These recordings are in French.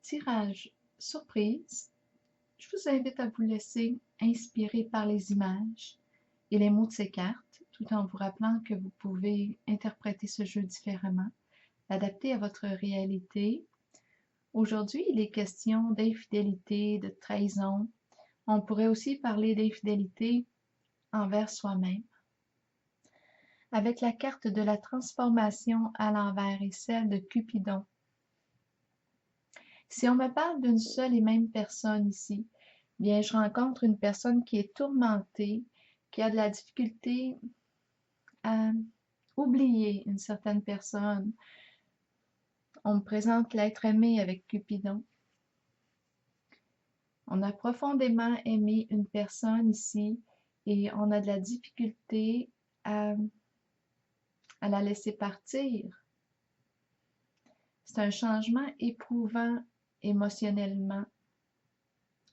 tirage surprise, je vous invite à vous laisser inspirer par les images et les mots de ces cartes, tout en vous rappelant que vous pouvez interpréter ce jeu différemment, l'adapter à votre réalité. Aujourd'hui, il est question d'infidélité, de trahison. On pourrait aussi parler d'infidélité envers soi-même. Avec la carte de la transformation à l'envers et celle de Cupidon. Si on me parle d'une seule et même personne ici, bien, je rencontre une personne qui est tourmentée, qui a de la difficulté à oublier une certaine personne. On me présente l'être aimé avec Cupidon. On a profondément aimé une personne ici et on a de la difficulté à la laisser partir. C'est un changement éprouvant émotionnellement.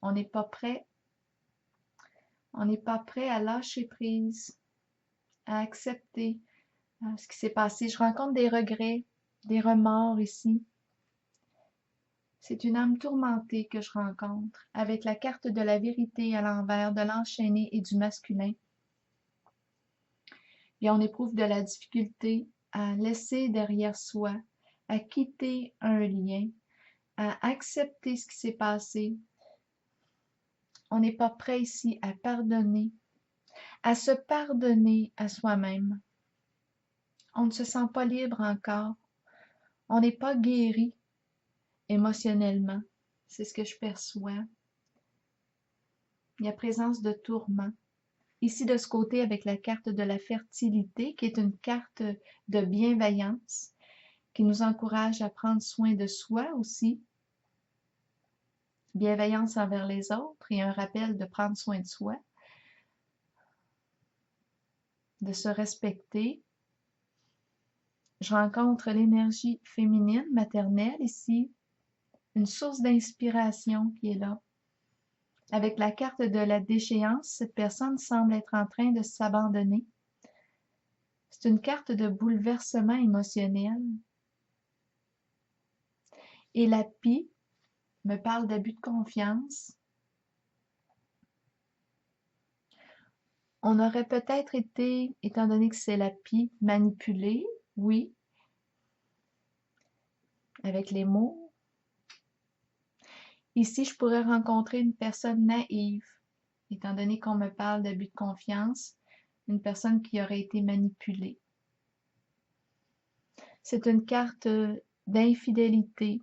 On n'est pas prêt. On n'est pas prêt à lâcher prise, à accepter ce qui s'est passé. Je rencontre des regrets, des remords ici. C'est une âme tourmentée que je rencontre, avec la carte de la vérité à l'envers, de l'enchaîné et du masculin. Et on éprouve de la difficulté à laisser derrière soi, à quitter un lien, à accepter ce qui s'est passé. On n'est pas prêt ici à pardonner, à se pardonner à soi-même. On ne se sent pas libre encore. On n'est pas guéri émotionnellement. C'est ce que je perçois. Il y a présence de tourment. Ici, de ce côté, avec la carte de la fertilité, qui est une carte de bienveillance, qui nous encourage à prendre soin de soi aussi. Bienveillance envers les autres et un rappel de prendre soin de soi, de se respecter. Je rencontre l'énergie féminine, maternelle ici, une source d'inspiration qui est là. Avec la carte de la déchéance, cette personne semble être en train de s'abandonner. C'est une carte de bouleversement émotionnel. Et la pie me parle d'abus de confiance. On aurait peut-être été, étant donné que c'est la pie, manipulé, oui, avec les mots. Ici, je pourrais rencontrer une personne naïve, étant donné qu'on me parle d'abus de confiance, une personne qui aurait été manipulée. C'est une carte d'infidélité.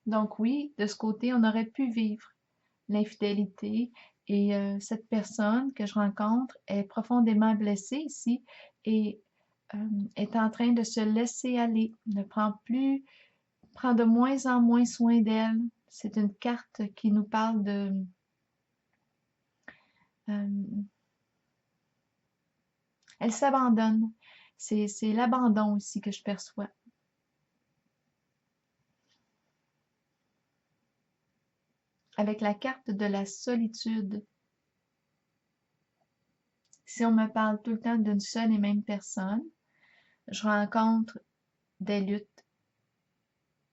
Donc oui, de ce côté, on aurait pu vivre l'infidélité et cette personne que je rencontre est profondément blessée ici et est en train de se laisser aller, prend de moins en moins soin d'elle. C'est une carte qui nous parle de elle s'abandonne. C'est l'abandon ici que je perçois. Avec la carte de la solitude. Si on me parle tout le temps d'une seule et même personne, je rencontre des luttes,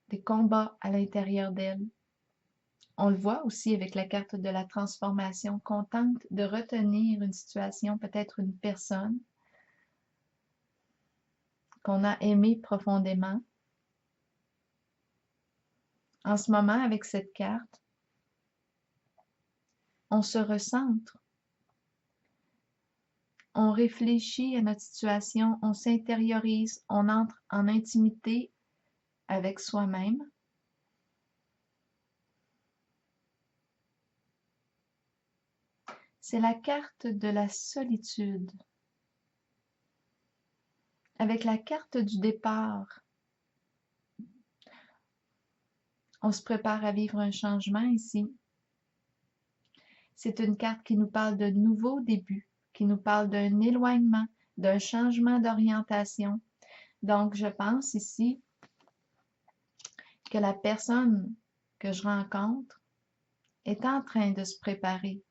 des combats à l'intérieur d'elle. On le voit aussi avec la carte de la transformation, qu'on tente de retenir une situation, peut-être une personne qu'on a aimée profondément. En ce moment, avec cette carte, on se recentre. On réfléchit à notre situation, on s'intériorise, on entre en intimité avec soi-même. C'est la carte de la solitude. Avec la carte du départ, on se prépare à vivre un changement ici. C'est une carte qui nous parle de nouveaux débuts, qui nous parle d'un éloignement, d'un changement d'orientation. Donc, je pense ici que la personne que je rencontre est en train de se préparer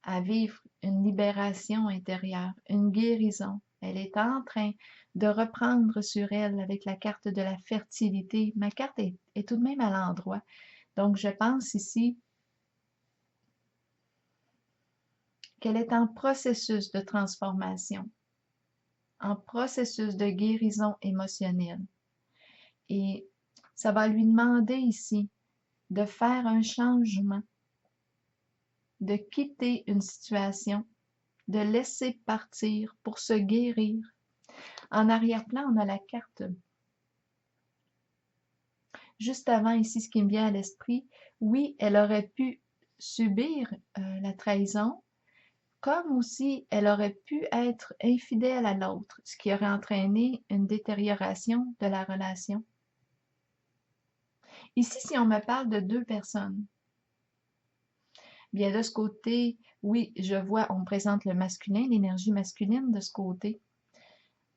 à vivre une libération intérieure, une guérison. Elle est en train de reprendre sur elle avec la carte de la fertilité. Ma carte est tout de même à l'endroit. Donc, je pense ici qu'elle est en processus de transformation, en processus de guérison émotionnelle. Et ça va lui demander ici de faire un changement, de quitter une situation, de laisser partir pour se guérir. En arrière-plan, on a la carte. Juste avant ici, ce qui me vient à l'esprit, oui, elle aurait pu subir la trahison, comme aussi elle aurait pu être infidèle à l'autre, ce qui aurait entraîné une détérioration de la relation. Ici, si on me parle de deux personnes, bien de ce côté, oui, je vois, on me présente le masculin, l'énergie masculine de ce côté.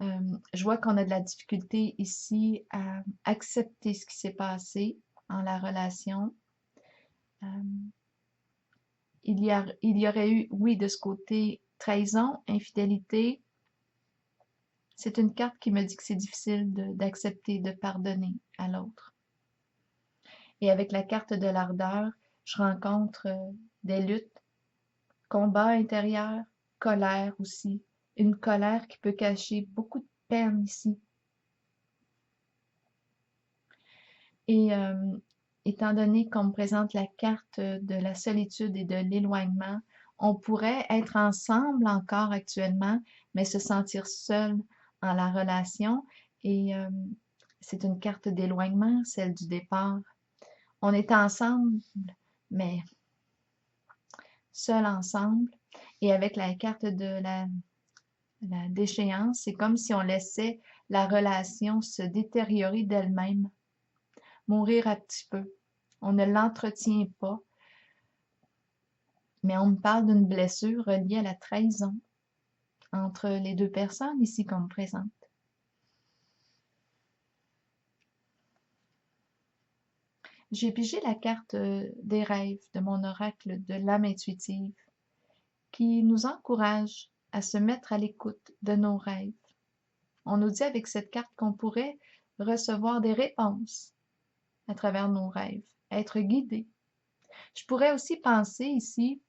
Je vois qu'on a de la difficulté ici à accepter ce qui s'est passé en la relation. Il y aurait eu, oui, de ce côté, trahison, infidélité. C'est une carte qui me dit que c'est difficile d'accepter, de pardonner à l'autre. Et avec la carte de l'ardeur, je rencontre des luttes, combats intérieurs, colère aussi. Une colère qui peut cacher beaucoup de peine ici. Et étant donné qu'on me présente la carte de la solitude et de l'éloignement, on pourrait être ensemble encore actuellement, mais se sentir seul en la relation. Et c'est une carte d'éloignement, celle du départ. On est ensemble, mais seul ensemble. Et avec la carte de la déchéance, c'est comme si on laissait la relation se détériorer d'elle-même, mourir un petit peu. On ne l'entretient pas, mais on me parle d'une blessure reliée à la trahison entre les deux personnes ici qu'on me présente. J'ai pigé la carte des rêves de mon oracle de l'âme intuitive qui nous encourage à se mettre à l'écoute de nos rêves. On nous dit avec cette carte qu'on pourrait recevoir des réponses à travers nos rêves, être guidé. Je pourrais aussi penser ici,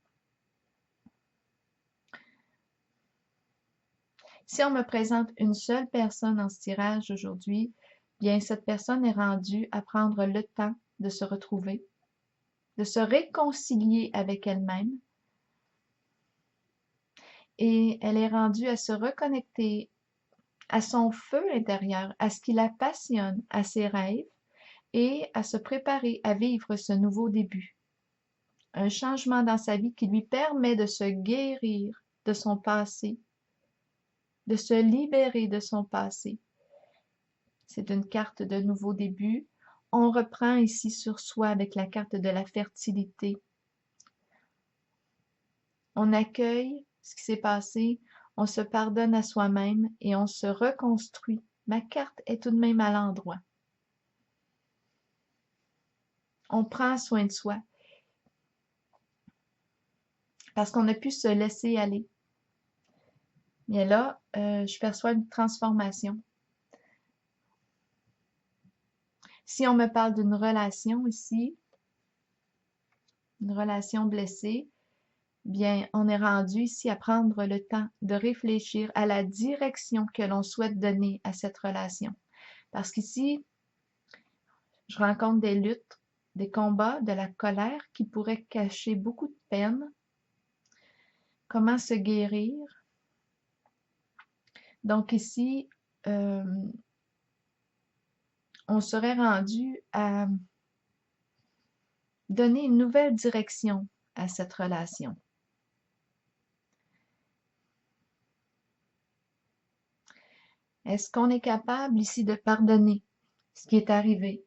si on me présente une seule personne en ce tirage aujourd'hui, bien cette personne est rendue à prendre le temps de se retrouver, de se réconcilier avec elle-même, et elle est rendue à se reconnecter à son feu intérieur, à ce qui la passionne, à ses rêves, et à se préparer à vivre ce nouveau début. Un changement dans sa vie qui lui permet de se guérir de son passé, de se libérer de son passé. C'est une carte de nouveau début. On reprend ici sur soi avec la carte de la fertilité. On accueille ce qui s'est passé, on se pardonne à soi-même et on se reconstruit. Ma carte est tout de même à l'endroit. On prend soin de soi parce qu'on a pu se laisser aller. Mais là, je perçois une transformation. Si on me parle d'une relation ici, une relation blessée, bien, on est rendu ici à prendre le temps de réfléchir à la direction que l'on souhaite donner à cette relation. Parce qu'ici, je rencontre des luttes, des combats, de la colère qui pourraient cacher beaucoup de peine. Comment se guérir? Donc ici, on serait rendu à donner une nouvelle direction à cette relation. Est-ce qu'on est capable ici de pardonner ce qui est arrivé?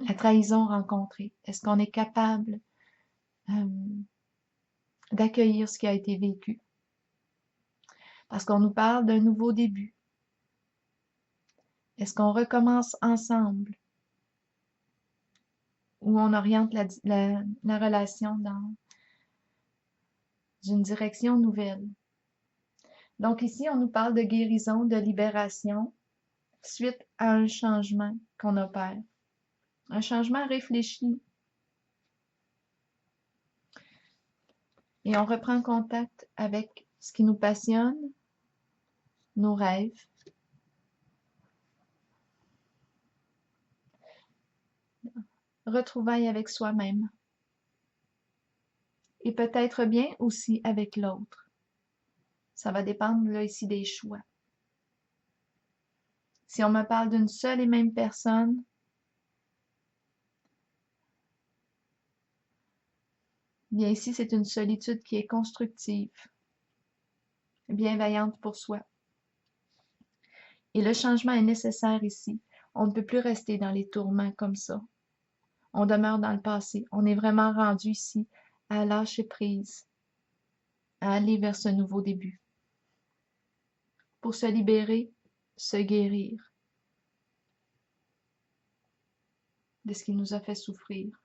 La trahison rencontrée. Est-ce qu'on est capable d'accueillir ce qui a été vécu? Parce qu'on nous parle d'un nouveau début. Est-ce qu'on recommence ensemble? Ou on oriente la relation dans une direction nouvelle? Donc ici, on nous parle de guérison, de libération, suite à un changement qu'on opère. Un changement réfléchi. Et on reprend contact avec ce qui nous passionne, nos rêves. Retrouvailles avec soi-même. Et peut-être bien aussi avec l'autre. Ça va dépendre là ici des choix. Si on me parle d'une seule et même personne, bien ici c'est une solitude qui est constructive, bienveillante pour soi. Et le changement est nécessaire ici. On ne peut plus rester dans les tourments comme ça. On demeure dans le passé. On est vraiment rendu ici à lâcher prise, à aller vers ce nouveau début. Pour se libérer, se guérir de ce qui nous a fait souffrir.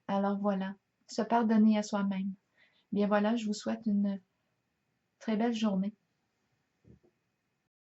Alors voilà, se pardonner à soi-même. Bien voilà, je vous souhaite une très belle journée.